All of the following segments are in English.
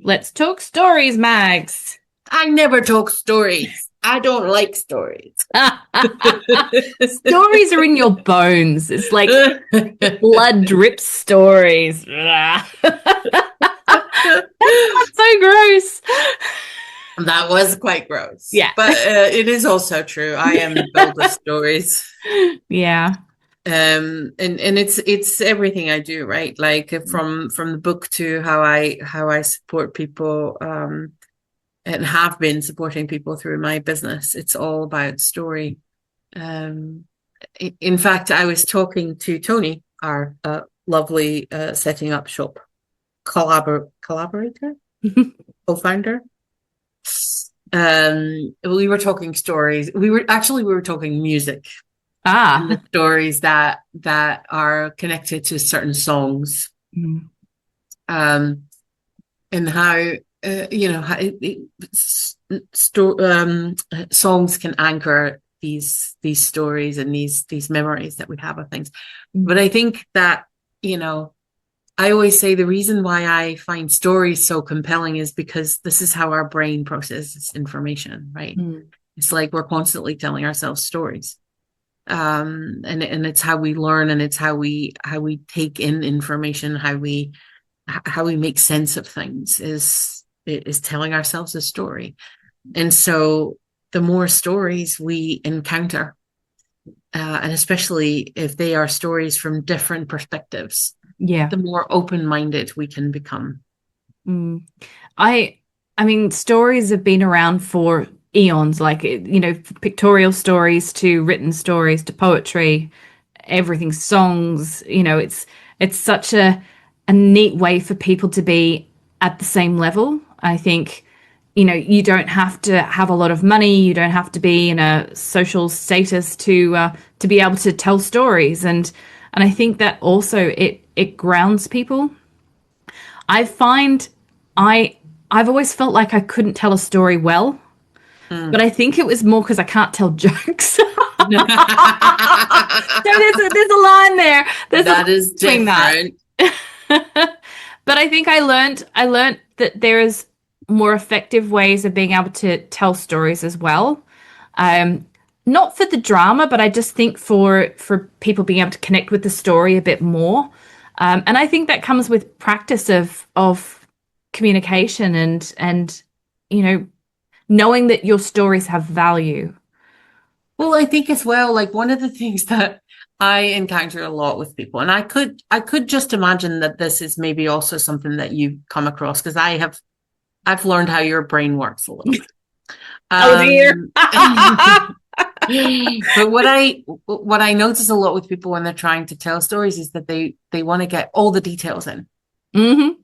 Let's talk stories, Mags. I never talk stories. I don't like stories. Stories are in your bones. It's like blood drips stories. That's so gross. That was quite gross. Yeah. But it is also true. I am filled with stories. Yeah. And it's everything I do, right? Like from the book to how I support people, and have been supporting people through my business. It's all about story. In fact, I was talking to Tony, our lovely setting up shop collaborator, co-founder. We were talking stories. We were talking music. And the stories that are connected to certain songs. And how songs can anchor these stories and these memories that we have of things. But I think that, I always say the reason why I find stories so compelling is because this is how our brain processes information, right? It's like we're constantly telling ourselves stories. And it's how we learn, and it's how we take in information, how we make sense of things is telling ourselves a story. And so the more stories we encounter, and especially if they are stories from different perspectives, the more open-minded we can become. I mean, stories have been around for eons, like, pictorial stories to written stories to poetry, everything, songs. It's such a neat way for people to be at the same level. I think, you don't have to have a lot of money, you don't have to be in a social status to be able to tell stories, and I think that also it grounds people. I've always felt like I couldn't tell a story well, but I think it was more because I can't tell jokes. So there's a line there. That is different. But I think I learned that there is more effective ways of being able to tell stories as well. Not for the drama, but I just think for people being able to connect with the story a bit more. And I think that comes with practice of communication and knowing that your stories have value. Well, I think as well, like one of the things that I encounter a lot with people, and I could just imagine that this is maybe also something that you come across, because I've learned how your brain works a little bit. Oh dear. But what I notice a lot with people when they're trying to tell stories is that they want to get all the details in.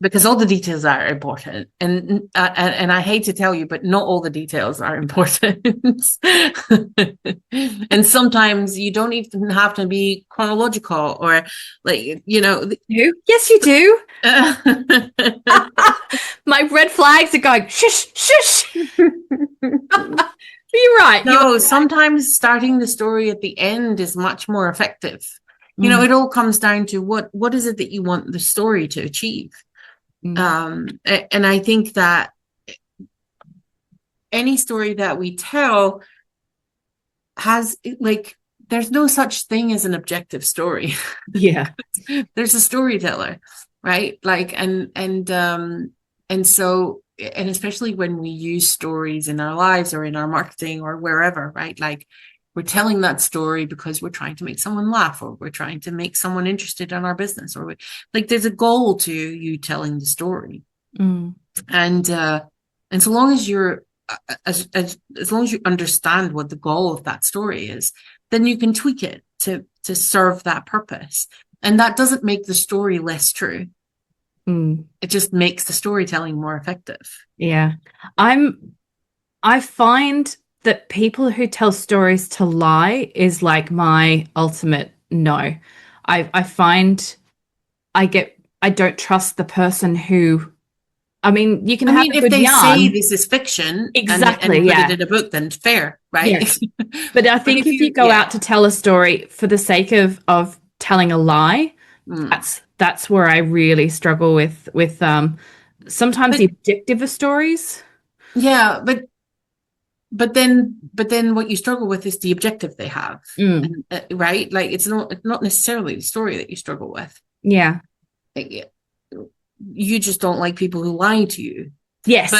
Because all the details are important, and I hate to tell you, but not all the details are important. And sometimes you don't even have to be chronological, or like Yes, you do. My red flags are going shush shush. You're right. No, sometimes starting the story at the end is much more effective. It all comes down to what is it that you want the story to achieve. And I think that any story that we tell has, like, there's no such thing as an objective story. Yeah. There's a storyteller, right? Like, and so, and especially when we use stories in our lives or in our marketing or wherever, right? Like, we're telling that story because we're trying to make someone laugh, or we're trying to make someone interested in our business, or there's a goal to you telling the story. And so long as you're as long as you understand what the goal of that story is, then you can tweak it to serve that purpose. And that doesn't make the story less true. It just makes the storytelling more effective. Yeah. I find that people who tell stories to lie is like my ultimate no. I find I don't trust the person who, I mean, you can have a good if they yarn. say this is fiction, exactly, and put it in a book, then fair, right? Yes. But I think if you go out to tell a story for the sake of telling a lie, that's where I really struggle with sometimes the But objective of stories. yeah, but then what you struggle with is the objective they have. Mm, And, right? Like it's not necessarily the story that you struggle with. yeah. Like, you just don't like people who lie to you. Yes.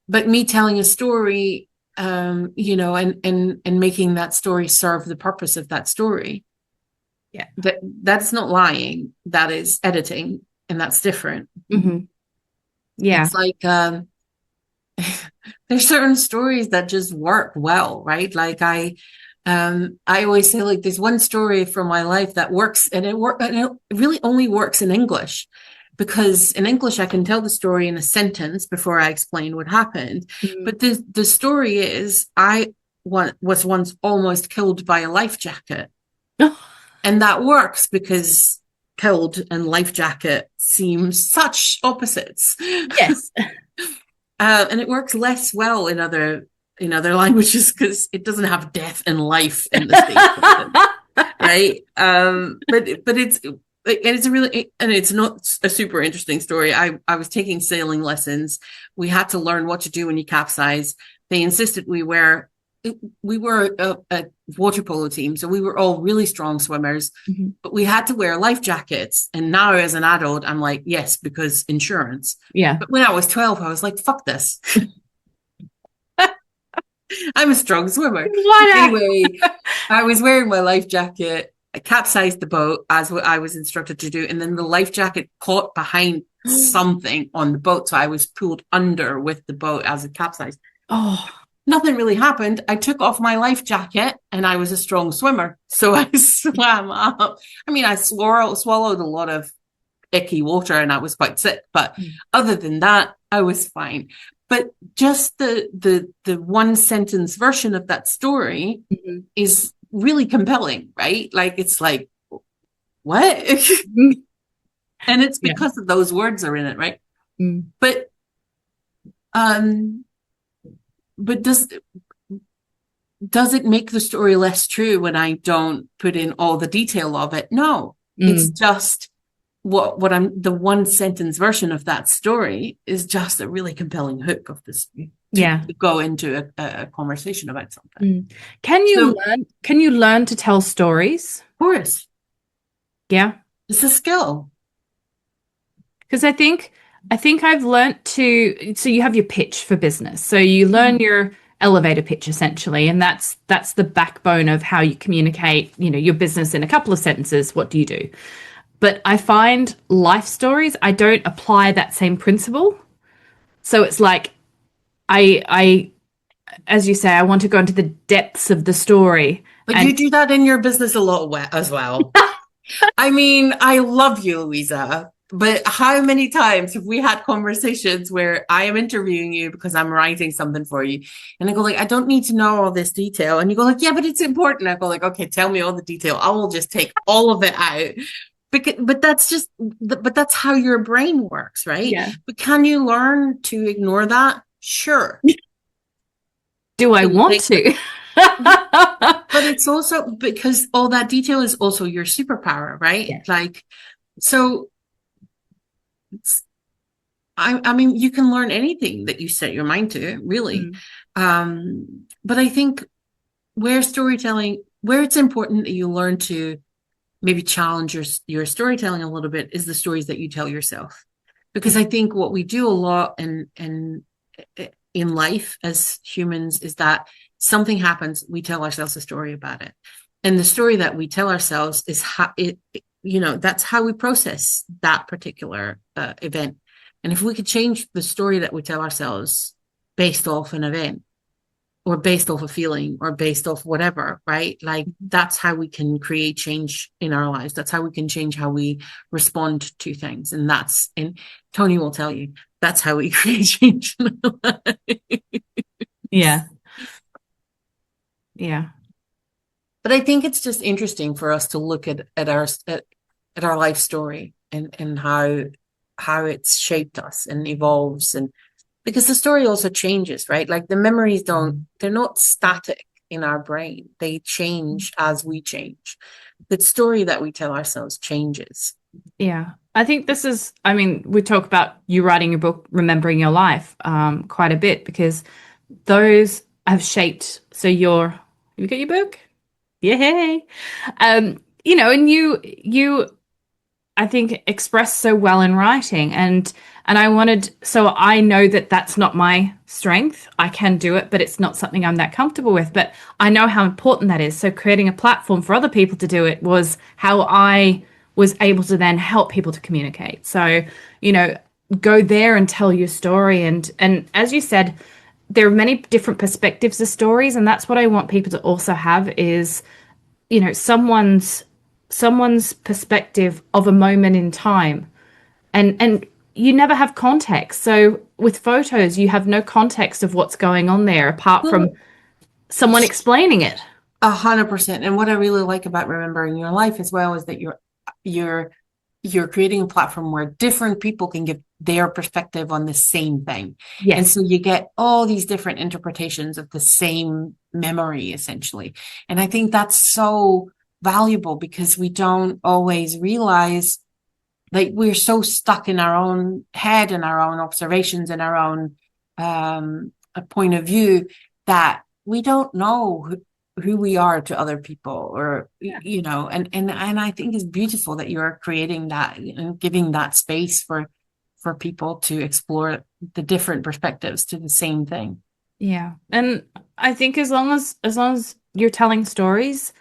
But me telling a story, you know, and making that story serve the purpose of that story, Yeah. that's not lying, that is editing, and that's different. Hmm. Yeah. It's like there's certain stories that just work well, right? Like I always say, like, there's one story from my life that works, and it really only works in English, because in English I can tell the story in a sentence before I explain what happened. Mm. But the story is, was once almost killed by a life jacket, and that works because killed and life jacket seem such opposites. Yes. And it works less well in other languages because it doesn't have death and life in the same sentence, right? But it's a really, and it's not a super interesting story. I was taking sailing lessons. We had to learn what to do when you capsize. They insisted we were a water polo team, so we were all really strong swimmers, Mhm. but we had to wear life jackets. And now, as an adult, I'm like, yes, because insurance. Yeah. But when I was 12, I was like, fuck this. I'm a strong swimmer. What? Anyway, I was wearing my life jacket. I capsized the boat as what I was instructed to do. And then the life jacket caught behind something on the boat. So I was pulled under with the boat as it capsized. Oh, Nothing really happened. I took off my life jacket and I was a strong swimmer. So I swam up. I mean, I swallowed a lot of icky water and I was quite sick. But other than that, I was fine. But just the one sentence version of that story mhm. is really compelling, right? Like, it's like, what? And it's Yeah. because of those words are in it, right? Mm. But um but does it make the story less true when I don't put in all the detail of it? No. It's Mm. just what I'm the one sentence version of that story is just a really compelling hook of this Yeah. to go into a conversation about something. Mm. So, of Can you learn to tell stories? course, Yeah. it's a skill. Because I think I've learnt to, so you have your pitch for business. So you learn Mm. your elevator pitch essentially, and that's the backbone of how you communicate, you know, your business in a couple of sentences. What do you do? But I find life stories, I don't apply that same principle. So it's like I as you say, I want to go into the depths of the story. But And you do that in your business a lot as well. I mean, I love you, Louisa, but how many times have we had conversations where I am interviewing you because I'm writing something for you, and I go like, I don't need to know all this detail, and you go like, yeah, but it's important. I go like, okay, tell me all the detail. I will just take all of it out. But that's just, but that's how your brain works, right? yeah. But can you learn to ignore that? Sure. Do I want Like, to? but it's also because all that detail is also your superpower, right? Yeah. Like, so I mean, you can learn anything that you set your mind to, really. Mm. But I think where it's important that you learn to maybe challenge your storytelling a little bit is the stories that you tell yourself. Because I think what we do a lot in life as humans is that something happens, we tell ourselves a story about it. And the story that we tell ourselves is how you know, that's how we process that particular event. And if we could change the story that we tell ourselves based off an event or based off a feeling or based off whatever, right? Like, that's how we can create change in our lives. That's how we can change how we respond to things. And Tony will tell you, that's how we create change in our lives. Yeah. Yeah. But I think it's just interesting for us to look at our life story and how it's shaped us and evolves, and because the story also changes, right? Like, the memories they're not static in our brain. They change as we change. The story that we tell ourselves changes. Yeah. I think this is, I mean, we talk about you writing your book, Remembering Your Life, quite a bit because those have shaped. So you got your book? Yay. And you I think expressed so well in writing and I wanted so I know that that's not my strength. I can do it, but it's not something I'm that comfortable with, but I know how important that is. So creating a platform for other people to do it was how I was able to then help people to communicate. So, you know, go there and tell your story and as you said, there are many different perspectives of stories and that's what I want people to also have is someone's perspective of a moment in time and you never have context, so with photos you have no context of what's going on there apart from Well, someone explaining it. 100%. And what I really like about remembering your life as well is that you're you're creating a platform where different people can give their perspective on the same thing. And Yes. so you get all these different interpretations of the same memory, essentially. And I think that's so valuable because we don't always realize, like, we're so stuck in our own head and our own observations and our own a point of view that we don't know who we are to other people, or Yeah. and I think it's beautiful that you're creating that and giving that space for people to explore the different perspectives to the same thing. Yeah. And I think as long as you're telling stories,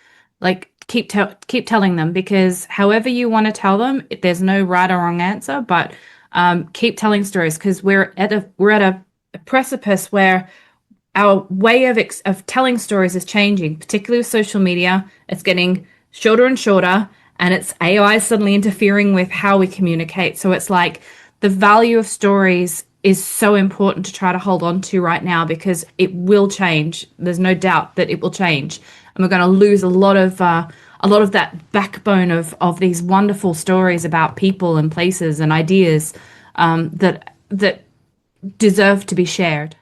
like keep telling them because however you want to tell them, there's no right or wrong answer, but keep telling stories because we're at a precipice where our way of telling stories is changing, particularly with social media. It's getting shorter and shorter, and it's AI suddenly interfering with how we communicate. So it's like the value of stories is so important to try to hold on to right now because it will change. There's no doubt that it will change, and we're going to lose a lot of that backbone of these wonderful stories about people and places and ideas that deserve to be shared.